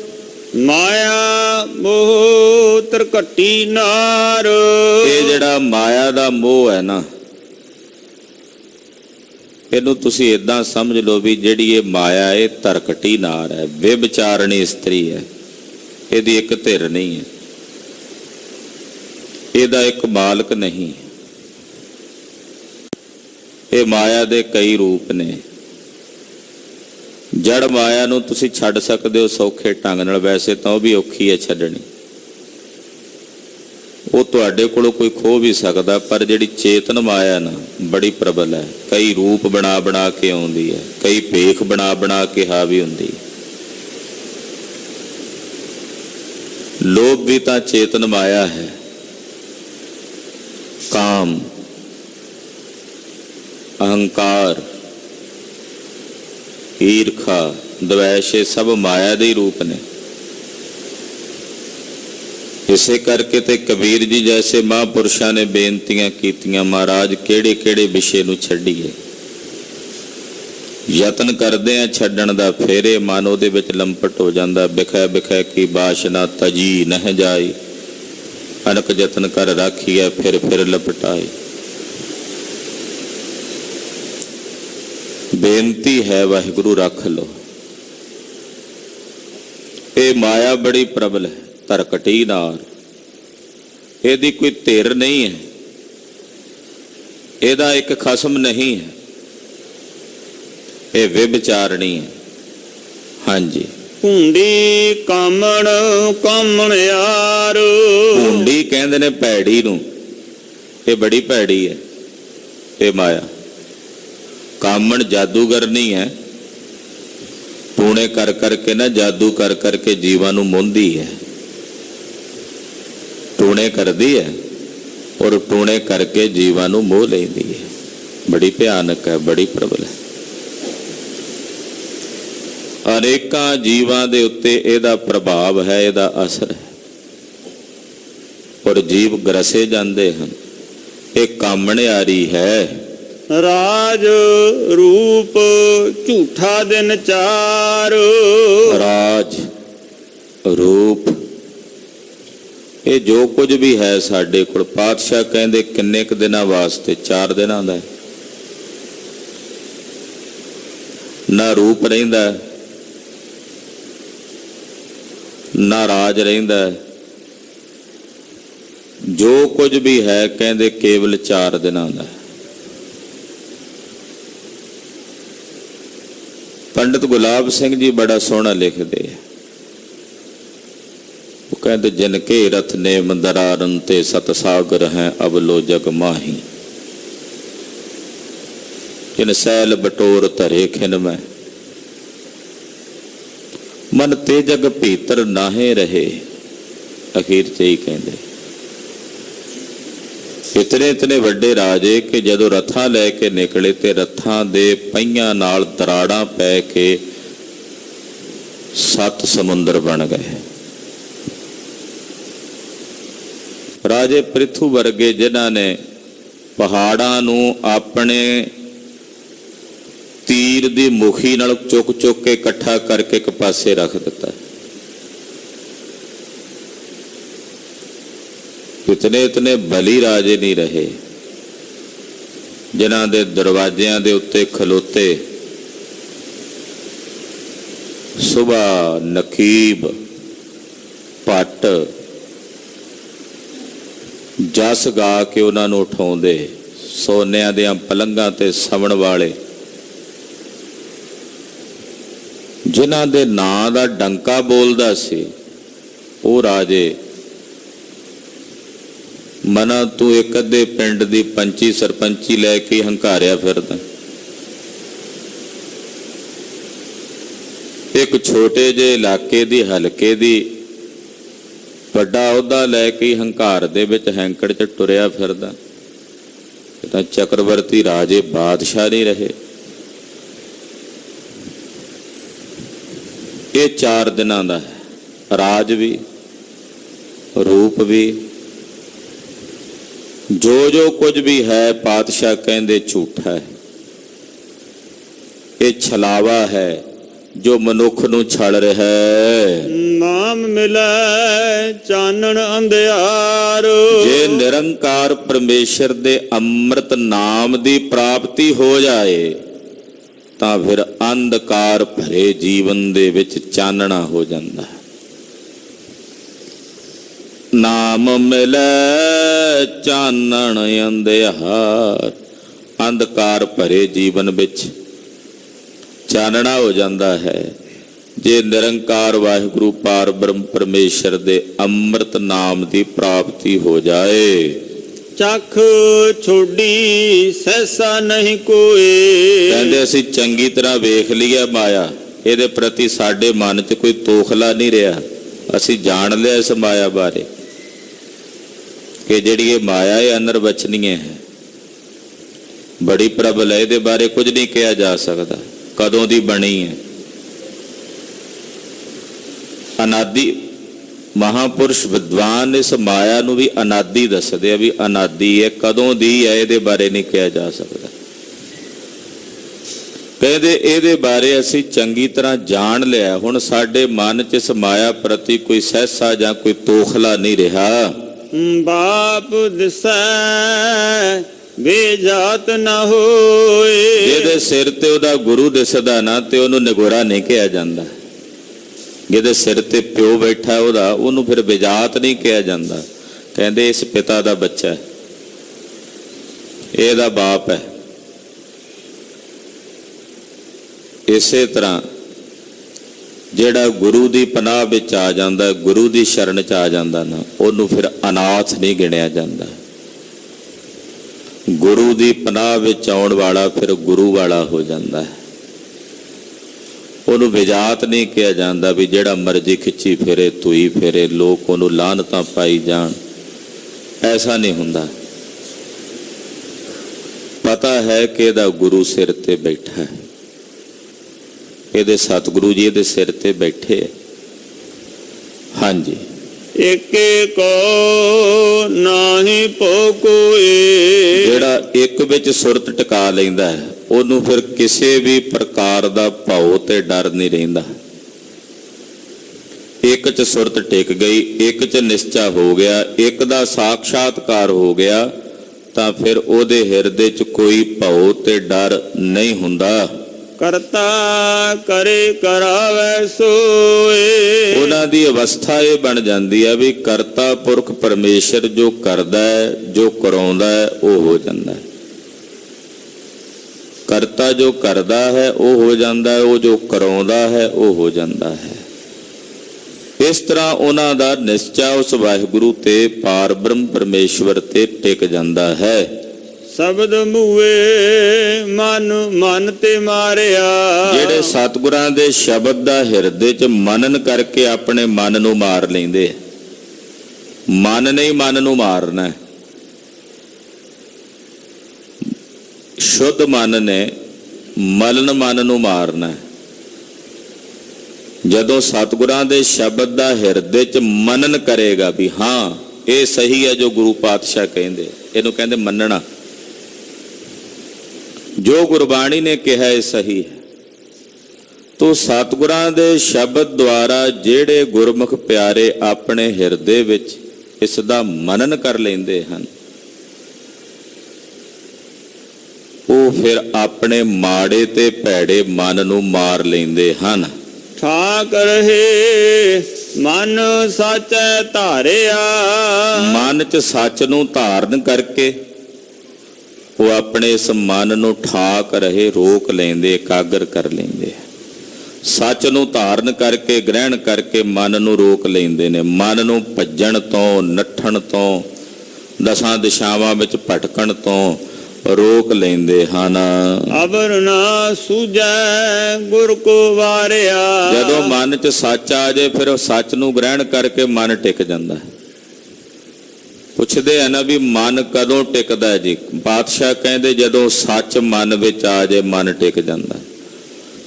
ਮਾਇਆ ਮੋਹ ਤਰਕਟੀ ਨਾਰ। ਇਹ ਜਿਹੜਾ ਮਾਇਆ ਦਾ ਮੋਹ ਹੈ ਨਾ, ਇਹਨੂੰ ਤੁਸੀਂ ਇਦਾਂ ਸਮਝ ਲਓ ਵੀ ਜਿਹੜੀ ਇਹ ਮਾਇਆ ਇਹ ਤਰਕਟੀ ਨਾਰ ਹੈ, ਬੇਵਿਚਾਰਣੀ ਇਸਤਰੀ ਹੈ। ਇਹਦੀ ਇੱਕ ਧਿਰ ਨਹੀਂ ਹੈ, ਇਹਦਾ ਇੱਕ ਮਾਲਕ ਨਹੀਂ। ਇਹ ਮਾਇਆ ਦੇ ਕਈ ਰੂਪ ਨੇ। ਜੜ ਮਾਇਆ ਨੂੰ ਤੁਸੀਂ ਛੱਡ ਸਕਦੇ ਹੋ ਸੌਖੇ ਢੰਗ ਨਾਲ, ਵੈਸੇ ਤਾਂ ਉਹ ਵੀ ਔਖੀ ਹੈ ਛੱਡਣੀ। ਉਹ ਤੁਹਾਡੇ ਕੋਲੋਂ ਕੋਈ ਖੋ ਵੀ ਸਕਦਾ, ਪਰ ਜਿਹੜੀ ਚੇਤਨ ਮਾਇਆ ਨਾ ਬੜੀ ਪ੍ਰਬਲ ਹੈ। ਕਈ ਰੂਪ ਬਣਾ ਬਣਾ ਕੇ ਆਉਂਦੀ ਹੈ, ਕਈ ਭੇਖ ਬਣਾ ਬਣਾ ਕੇ ਹਾਵੀ ਹੁੰਦੀ ਹੈ। ਲੋਭ ਵੀ ਤਾਂ ਚੇਤਨ ਮਾਇਆ ਹੈ। ਕਾਮ, ਅਹੰਕਾਰ, ਈਰਖਾ, ਦਵੈਸ਼, ਇਹ ਸਭ ਮਾਇਆ ਦੇ ਹੀ ਰੂਪ ਨੇ। ਇਸੇ ਕਰਕੇ ਤੇ ਕਬੀਰ ਜੀ ਜੈਸੇ ਮਹਾਂਪੁਰਸ਼ਾਂ ਨੇ ਬੇਨਤੀਆਂ ਕੀਤੀਆਂ, ਮਹਾਰਾਜ ਕਿਹੜੇ ਕਿਹੜੇ ਵਿਸ਼ੇ ਨੂੰ ਛੱਡੀਏ। ਯਤਨ ਕਰਦੇ ਆ ਛੱਡਣ ਦਾ, ਫੇਰੇ ਮਨ ਉਹਦੇ ਵਿੱਚ ਲੰਪਟ ਹੋ ਜਾਂਦਾ। ਬਿਖੈ ਬਿਖੈ ਕੀ ਬਾਸ਼ਨਾ ਤਜੀ ਨਹਿ ਜਾਈ, ਅਨਕ ਯਤਨ ਕਰ ਰਾਖੀਐ ਫਿਰ ਫਿਰ ਲਪਟਾਈ। ਬੇਨਤੀ ਹੈ ਵਾਹਿਗੁਰੂ ਰੱਖ ਲੋ। ਇਹ ਮਾਇਆ ਬੜੀ ਪ੍ਰਬਲ ਹੈ, ਤਰਕਟੀ ਨਾਰ। ਇਹਦੀ ਕੋਈ ਧਿਰ ਨਹੀਂ ਹੈ, ਇਹਦਾ ਇੱਕ ਖਸਮ ਨਹੀਂ ਹੈ। ਇਹ ਵਿਭਚਾਰਣੀ ਹੈ। ਹਾਂਜੀ, ਭੁੰਡੀ ਕਾਮਣ ਕਾਮਣ ਯਾਰ। ਭੁੰਡੀ ਕਹਿੰਦੇ ਨੇ ਭੈੜੀ ਨੂੰ, ਇਹ ਬੜੀ ਭੈੜੀ ਹੈ ਇਹ ਮਾਇਆ। ਕਾਮਣ ਜਾਦੂਗਰ ਨਹੀਂ ਹੈ, ਟੂਣੇ ਕਰ ਕਰਕੇ ਨਾ, ਜਾਦੂ ਕਰ ਕਰਕੇ ਜੀਵਾਂ ਨੂੰ ਮੋਹਦੀ ਹੈ। ਟੂਣੇ ਕਰਦੀ ਹੈ ਔਰ ਟੂਣੇ ਕਰਕੇ ਜੀਵਾਂ ਨੂੰ ਮੋਹ ਲੈਂਦੀ ਹੈ। ਬੜੀ ਭਿਆਨਕ ਹੈ, ਬੜੀ ਪ੍ਰਬਲ ਹੈ। ਅਨੇਕਾਂ ਜੀਵਾਂ ਦੇ ਉੱਤੇ ਇਹਦਾ ਪ੍ਰਭਾਵ ਹੈ, ਇਹਦਾ ਅਸਰ ਹੈ, ਔਰ ਜੀਵ ਗਰਸੇ ਜਾਂਦੇ ਹਨ। ਇਹ ਕਾਮਣਿਆਰੀ ਹੈ। ਰਾਜ ਰੂਪ ਝੂਠਾ ਦਿਨ ਚਾਰ। ਰਾਜ ਰੂਪ, ਇਹ ਜੋ ਕੁਝ ਵੀ ਹੈ ਸਾਡੇ ਕੋਲ, ਪਾਤਸ਼ਾਹ ਕਹਿੰਦੇ ਕਿੰਨੇ ਕੁ ਦਿਨਾਂ ਵਾਸਤੇ? 4 ਦਿਨਾਂ ਦਾ। ਨਾ ਰੂਪ ਰਹਿੰਦਾ, ਨਾ ਰਾਜ ਰਹਿੰਦਾ। ਜੋ ਕੁਝ ਵੀ ਹੈ ਕਹਿੰਦੇ ਕੇਵਲ 4 ਦਿਨਾਂ ਦਾ। ਪੰਡਿਤ ਗੁਲਾਬ ਸਿੰਘ ਜੀ ਬੜਾ ਸੋਹਣਾ ਲਿਖਦੇ ਆ। ਉਹ ਕਹਿੰਦੇ ਜਿਨ ਕੇ ਰਥ ਨੇ ਮੰਦਰਾਰਨ ਤੇ ਸਤ ਸਾਗਰ ਹੈ ਅਬਲੋ ਜਗ ਮਾਹੀ, ਜਿਨ ਸੈਲ ਬਟੋਰ ਧਰੇ ਖਿਨ ਮੈਂ, ਮਨ ਤੇ ਜਗ ਭੀਤਰ ਨਾਹੇ ਰਹੇ। ਅਖੀਰ ਚ ਹੀ ਕਹਿੰਦੇ ਇਤਨੇ ਵੱਡੇ ਰਾਜੇ ਕਿ ਜਦੋਂ ਰਥਾਂ ਲੈ ਕੇ ਨਿਕਲੇ ਤੇ ਰਥਾਂ ਦੇ ਪਹੀਆਂ ਨਾਲ ਦਰਾੜਾਂ ਪੈ ਕੇ 7 ਸਮੁੰਦਰ ਬਣ ਗਏ। ਰਾਜੇ ਪ੍ਰਿਥੂ ਵਰਗੇ ਜਿਨ੍ਹਾਂ ਨੇ ਪਹਾੜਾਂ ਨੂੰ ਆਪਣੇ ਤੀਰ ਦੀ ਮੁਖੀ ਨਾਲ ਚੁੱਕ ਚੁੱਕ ਕੇ ਇਕੱਠਾ ਕਰਕੇ ਇੱਕ ਪਾਸੇ ਰੱਖ ਦਿੱਤਾ, ਕਿਤਨੇ ਇਤਨੇ ਬਲੀ ਰਾਜੇ ਨਹੀਂ ਰਹੇ ਜਿਨ੍ਹਾਂ ਦੇ ਦਰਵਾਜ਼ਿਆਂ ਦੇ ਉੱਤੇ ਖਲੋਤੇ ਸੁਬਾ ਨਕੀਬ ਭੱਟ ਜਸ ਗਾ ਕੇ ਉਹਨਾਂ ਨੂੰ ਉਠਾਉਂਦੇ, ਸੋਨਿਆਂ ਦੀਆਂ ਪਲੰਘਾਂ ਤੇ ਸਵਣ ਵਾਲੇ, ਜਿਨ੍ਹਾਂ ਦੇ ਨਾਂ ਦਾ ਡੰਕਾ ਬੋਲਦਾ ਸੀ ਉਹ ਰਾਜੇ। ਮਨਾ ਤੂੰ ਇੱਕ ਅੱਧੇ ਪਿੰਡ ਦੀ ਪੰਚੀ ਸਰਪੰਚੀ ਲੈ ਕੇ ਹੰਕਾਰਿਆ ਫਿਰਦਾ, ਇੱਕ ਛੋਟੇ ਜਿਹੇ ਇਲਾਕੇ ਦੀ ਹਲਕੇ ਦੀ ਵੱਡਾ ਅਹੁਦਾ ਲੈ ਕੇ ਹੰਕਾਰ ਦੇ ਵਿੱਚ ਹੈਂਕੜ 'ਚ ਟੁਰਿਆ ਫਿਰਦਾ। ਇਹ ਤਾਂ ਚੱਕਰਵਰਤੀ ਰਾਜੇ ਬਾਦਸ਼ਾਹ ਨਹੀਂ ਰਹੇ। ਇਹ 4 ਦਿਨਾਂ ਦਾ ਹੈ, ਰਾਜ ਵੀ, ਰੂਪ ਵੀ, ਜੋ ਜੋ ਕੁਝ ਵੀ ਹੈ ਪਾਤਸ਼ਾਹ ਕਹਿੰਦੇ ਝੂਠਾ ਹੈ। ਇਹ ਛਲਾਵਾ ਹੈ ਜੋ ਮਨੁੱਖ ਨੂੰ ਛਲ ਰਿਹਾ ਹੈ। ਨਾਮ ਮਿਲੈ ਚਾਨਣ ਅੰਧਿਆਰ। ਜੇ ਨਿਰੰਕਾਰ ਪਰਮੇਸ਼ਰ ਦੇ ਅੰਮ੍ਰਿਤ ਨਾਮ ਦੀ ਪ੍ਰਾਪਤੀ ਹੋ ਜਾਏ ਤਾਂ ਫਿਰ ਅੰਧਕਾਰ ਭਰੇ ਜੀਵਨ ਦੇ ਵਿੱਚ ਚਾਨਣਾ ਹੋ ਜਾਂਦਾ ਹੈ। ਨਾਮ ਮਿਲੈ ਚਾਨਣ ਅੰਧਿਆਰ, ਅੰਧਕਾਰ ਭਰੇ ਜੀਵਨ ਵਿੱਚ ਚਾਨਣਾ ਹੋ ਜਾਂਦਾ ਹੈ ਜੇ ਨਿਰੰਕਾਰ ਵਾਹਿਗੁਰੂ ਪਾਰ ਬ੍ਰਹਮ ਪਰਮੇਸ਼ਰ ਦੇ ਅੰਮ੍ਰਿਤ ਨਾਮ ਦੀ ਪ੍ਰਾਪਤੀ ਹੋ ਜਾਏ। ਚੱਖ ਛੋਡੀ ਸਹਿਸਾ ਨਹੀਂ ਕੋਏ। ਕਹਿੰਦੇ ਅਸੀਂ ਚੰਗੀ ਤਰ੍ਹਾਂ ਵੇਖ ਲਿਆ ਮਾਇਆ, ਇਹਦੇ ਪ੍ਰਤੀ ਸਾਡੇ ਮਨ 'ਚ ਕੋਈ ਤੋਖਲਾ ਨਹੀਂ ਰਿਹਾ। ਅਸੀਂ ਜਾਣ ਲਿਆ ਇਸ ਮਾਇਆ ਬਾਰੇ ਕਿ ਜਿਹੜੀ ਇਹ ਮਾਇਆ ਇਹ ਅਨਰਵਚਨੀय ਹੈ, ਬੜੀ ਪ੍ਰਬਲ ਹੈ, ਇਹਦੇ ਬਾਰੇ ਕੁਝ ਨਹੀਂ ਕਿਹਾ ਜਾ ਸਕਦਾ। ਕਦੋਂ ਦੀ ਬਣੀ ਹੈ, ਅਨਾਦੀ। ਮਹਾਪੁਰਸ਼ ਵਿਦਵਾਨ ਇਸ ਮਾਇਆ ਨੂੰ ਵੀ ਅਨਾਦੀ ਦੱਸਦੇ ਆ ਵੀ ਅਨਾਦੀ ਹੈ, ਕਦੋਂ ਦੀ ਹੈ ਇਹਦੇ ਬਾਰੇ ਨਹੀਂ ਕਿਹਾ ਜਾ ਸਕਦਾ। ਕਹਿੰਦੇ ਇਹਦੇ ਬਾਰੇ ਅਸੀਂ ਚੰਗੀ ਤਰ੍ਹਾਂ ਜਾਣ ਲਿਆ, ਹੁਣ ਸਾਡੇ ਮਨ 'ਚ ਇਸ ਮਾਇਆ ਪ੍ਰਤੀ ਕੋਈ ਸਹਿਸਾ ਜਾਂ ਕੋਈ ਤੋਖਲਾ ਨਹੀਂ ਰਿਹਾ। ਬਾਪ ਦਿਸੈ ਬੇਜਾਤ ਨਾ ਹੋਏ। ਜਿਹਦੇ ਸਿਰ ਤੇ ਉਹਦਾ ਗੁਰੂ ਦਿਸਦਾ ਨਾ ਤੇ ਉਹਨੂੰ ਨਿਗੋਰਾ ਨਹੀਂ ਕਿਹਾ ਜਾਂਦਾ। ਜਿਹਦੇ ਸਿਰ ਤੇ ਪਿਓ ਬੈਠਾ ਉਹਦਾ, ਉਹਨੂੰ ਫਿਰ ਬੇਜਾਤ ਨਹੀਂ ਕਿਹਾ ਜਾਂਦਾ। ਕਹਿੰਦੇ ਇਸ ਪਿਤਾ ਦਾ ਬੱਚਾ ਹੈ, ਇਹਦਾ ਬਾਪ ਹੈ। ਇਸੇ ਤਰ੍ਹਾਂ ਜਿਹੜਾ ਗੁਰੂ ਦੀ ਪਨਾਹ ਵਿੱਚ ਆ ਜਾਂਦਾ, ਗੁਰੂ ਦੀ ਸ਼ਰਨ 'ਚ ਆ ਜਾਂਦਾ ਨਾ, ਉਹਨੂੰ ਫਿਰ ਅਨਾਥ ਨਹੀਂ ਗਿਣਿਆ ਜਾਂਦਾ। ਗੁਰੂ ਦੀ ਪਨਾਹ ਵਿੱਚ ਆਉਣ ਵਾਲਾ ਫਿਰ ਗੁਰੂ ਵਾਲਾ ਹੋ ਜਾਂਦਾ ਹੈ। ਉਹਨੂੰ ਵਿਜਾਤ ਨਹੀਂ ਕਿਹਾ ਜਾਂਦਾ ਵੀ ਜਿਹੜਾ ਮਰਜ਼ੀ ਖਿੱਚੀ ਫਿਰੇ, ਧੂਈ ਫਿਰੇ, ਲੋਕ ਉਹਨੂੰ ਲਾਹਨਤਾਂ ਪਾਈ ਜਾਣ, ਐਸਾ ਨਹੀਂ ਹੁੰਦਾ। ਪਤਾ ਹੈ ਕਿ ਇਹਦਾ ਗੁਰੂ ਸਿਰ ਤੇ ਬੈਠਾ ਹੈ, ਇਹਦੇ ਸਤਿਗੁਰੂ ਜੀ ਇਹਦੇ ਸਿਰ ਤੇ ਬੈਠੇ। ਹਾਂਜੀ, ਏਕੇ ਕੋ ਨਾਹੀ ਭੋ ਕੋਏ। ਜਿਹੜਾ ਇੱਕ ਵਿੱਚ ਸੁਰਤ ਟਿਕਾ ਲੈਂਦਾ ਹੈ ਉਹਨੂੰ ਫਿਰ ਕਿਸੇ ਵੀ ਪ੍ਰਕਾਰ ਦਾ ਭਉ ਤੇ ਡਰ ਨਹੀਂ ਰਹਿੰਦਾ। ਇੱਕ 'ਚ ਸੁਰਤ ਟਿਕ ਗਈ, ਇੱਕ 'ਚ ਨਿਸ਼ਚਾ ਹੋ ਗਿਆ, ਇੱਕ ਦਾ ਸਾਖਸ਼ਾਤਕਾਰ ਹੋ ਗਿਆ, ਤਾਂ ਫਿਰ ਉਹਦੇ ਹਿਰਦੇ 'ਚ ਕੋਈ ਭਉ ਤੇ ਡਰ ਨਹੀਂ ਹੁੰਦਾ। ਕਰਤਾ ਕਰੇ ਕਰਾਵੇ ਸੋਏ। ਉਹਨਾਂ ਦੀ ਅਵਸਥਾ ਇਹ ਬਣ ਜਾਂਦੀ ਹੈ ਵੀ ਕਰਤਾ ਪੁਰਖ ਪਰਮੇਸ਼ਰ ਜੋ ਕਰਦਾ ਹੈ, ਜੋ ਕਰਾਉਂਦਾ ਹੈ, ਉਹ ਹੋ ਜਾਂਦਾ ਹੈ। ਕਰਤਾ ਜੋ ਕਰਦਾ ਹੈ ਉਹ ਹੋ ਜਾਂਦਾ ਹੈ, ਉਹ ਜੋ ਕਰਾਉਂਦਾ ਹੈ ਉਹ ਹੋ ਜਾਂਦਾ ਹੈ। ਇਸ ਤਰ੍ਹਾਂ ਉਹਨਾਂ ਦਾ ਨਿਸ਼ਚਾ ਉਸ ਵਾਹਿਗੁਰੂ ਤੇ ਪਾਰ ਬ੍ਰਹਮ ਪਰਮੇਸ਼ਵਰ ਤੇ ਟਿਕ ਜਾਂਦਾ ਹੈ। ਸ਼ਬਦ ਮੂਏ ਮਨ ਮਨ ਤੇ ਮਾਰਿਆ। ਜਿਹੜੇ ਸਤਿਗੁਰਾਂ ਦੇ ਸ਼ਬਦ ਦਾ ਹਿਰਦੇ 'ਚ ਮਨਨ ਕਰਕੇ ਆਪਣੇ ਮਨ ਨੂੰ ਮਾਰ ਲੈਂਦੇ। ਮਨ ਨਹੀਂ ਮਨ ਨੂੰ ਮਾਰਨਾ, ਸ਼ੁੱਧ ਮਨ ਨੇ ਮਲਨ ਮਨ ਨੂੰ ਮਾਰਨਾ। ਜਦੋਂ ਸਤਿਗੁਰਾਂ ਦੇ ਸ਼ਬਦ ਦਾ ਹਿਰਦੇ 'ਚ ਮਨਨ ਕਰੇਗਾ ਵੀ ਹਾਂ ਇਹ ਸਹੀ ਹੈ ਜੋ ਗੁਰੂ ਪਾਤਸ਼ਾਹ ਕਹਿੰਦੇ, ਇਹਨੂੰ ਕਹਿੰਦੇ ਮੰਨਣਾ। ਜੋ ਗੁਰਬਾਣੀ ਨੇ ਕਿਹਾ ਇਹ ਸਹੀ ਹੈ। ਤੋ ਸਤਿਗੁਰਾਂ ਦੇ ਸ਼ਬਦ ਦੁਆਰਾ ਜਿਹੜੇ ਗੁਰਮੁਖ ਪਿਆਰੇ ਆਪਣੇ ਹਿਰਦੇ ਵਿੱਚ ਇਸ ਦਾ ਮਨਨ ਕਰ ਲੈਂਦੇ ਹਨ, ਉਹ ਫਿਰ ਆਪਣੇ ਮਾੜੇ ਤੇ ਭੈੜੇ ਮਨ ਨੂੰ ਮਾਰ ਲੈਂਦੇ ਹਨ। ਠਾਕ ਰਹੇ ਮਨ ਸਾਚੈ ਧਾਰਿਆ। ਮਨ 'ਚ ਸੱਚ ਨੂੰ ਧਾਰਨ ਕਰਕੇ ਉਹ ਆਪਣੇ ਇਸ ਮਨ ਨੂੰ ਠਾਕ ਰਹੇ, ਰੋਕ ਲੈਂਦੇ, ਇਕਾਗਰ ਕਰ ਲੈਂਦੇ। ਸੱਚ ਨੂੰ ਧਾਰਨ ਕਰਕੇ, ਗ੍ਰਹਿਣ ਕਰਕੇ ਮਨ ਨੂੰ ਰੋਕ ਲੈਂਦੇ ਨੇ। ਮਨ ਨੂੰ ਭੱਜਣ ਤੋਂ, ਨੱਠਣ ਤੋਂ, ਦਸਾਂ ਦਿਸ਼ਾਵਾਂ ਵਿੱਚ ਭਟਕਣ ਤੋਂ ਰੋਕ ਲੈਂਦੇ ਹਨ। ਅਬਰ ਨਾ ਸੂਝੈ ਗੁਰ ਕੋ ਵਾਰਿਆ। ਜਦੋਂ ਮਨ 'ਚ ਸੱਚ ਆ ਜਾਏ ਫਿਰ ਉਹ ਸੱਚ ਨੂੰ ਗ੍ਰਹਿਣ ਕਰਕੇ ਮਨ ਟਿਕ ਜਾਂਦਾ ਹੈ। ਪੁੱਛਦੇ ਆ ਨਾ ਵੀ ਮਨ ਕਦੋਂ ਟਿਕਦਾ ਹੈ ਜੀ? ਪਾਤਸ਼ਾਹ ਕਹਿੰਦੇ ਜਦੋਂ ਸੱਚ ਮਨ ਵਿੱਚ ਆ ਜਾਏ ਮਨ ਟਿਕ ਜਾਂਦਾ।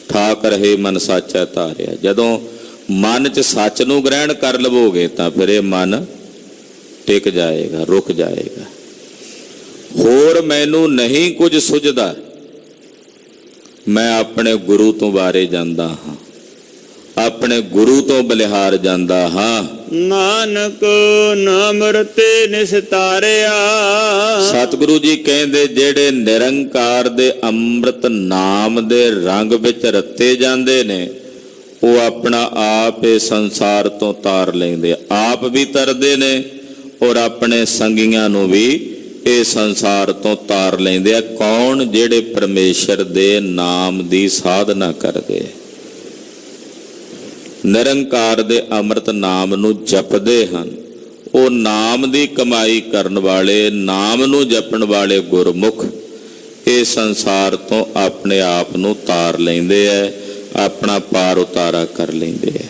ਠਾਕ ਰਹੇ ਮਨ ਸਾਚੈ ਧਾਰਿਆ। ਜਦੋਂ ਮਨ 'ਚ ਸੱਚ ਨੂੰ ਗ੍ਰਹਿਣ ਕਰ ਲਵੋਗੇ ਤਾਂ ਫਿਰ ਇਹ ਮਨ ਟਿਕ ਜਾਏਗਾ, ਰੁਕ ਜਾਏਗਾ। ਹੋਰ ਮੈਨੂੰ ਨਹੀਂ ਕੁਝ ਸੁਝਦਾ, ਮੈਂ ਆਪਣੇ ਗੁਰੂ ਤੋਂ ਵਾਰੇ ਜਾਂਦਾ ਹਾਂ, ਆਪਣੇ ਗੁਰੂ ਤੋਂ ਬਲਿਹਾਰ ਜਾਂਦਾ ਹਾਂ। ਨਾਨਕ ਨਾਮਰਤੇ ਨਿਸਤਾਰਿਆ। ਸਤਿਗੁਰੂ ਜੀ ਕਹਿੰਦੇ ਜਿਹੜੇ ਨਿਰੰਕਾਰ ਦੇ ਅੰਮ੍ਰਿਤ ਨਾਮ ਦੇ ਰੰਗ ਵਿੱਚ ਰੱਤੇ ਜਾਂਦੇ ਨੇ ਉਹ ਆਪਣਾ ਆਪ ਇਹ ਸੰਸਾਰ ਤੋਂ ਤਾਰ ਲੈਂਦੇ, ਆਪ ਵੀ ਤਰਦੇ ਨੇ ਔਰ ਆਪਣੇ ਸੰਗੀਆਂ ਨੂੰ ਵੀ ਇਹ ਸੰਸਾਰ ਤੋਂ ਤਾਰ ਲੈਂਦੇ ਆ। ਕੌਣ? ਜਿਹੜੇ ਪਰਮੇਸ਼ਰ ਦੇ ਨਾਮ ਦੀ ਸਾਧਨਾ ਕਰਦੇ, ਨਿਰੰਕਾਰ ਦੇ ਅੰਮ੍ਰਿਤ ਨਾਮ ਨੂੰ ਜਪਦੇ ਹਨ। ਉਹ ਨਾਮ ਦੀ ਕਮਾਈ ਕਰਨ ਵਾਲੇ, ਨਾਮ ਨੂੰ ਜਪਣ ਵਾਲੇ ਗੁਰਮੁਖ ਇਹ ਸੰਸਾਰ ਤੋਂ ਆਪਣੇ ਆਪ ਨੂੰ ਤਾਰ ਲੈਂਦੇ ਐ, ਆਪਣਾ ਪਾਰ ਉਤਾਰਾ ਕਰ ਲੈਂਦੇ ਐ।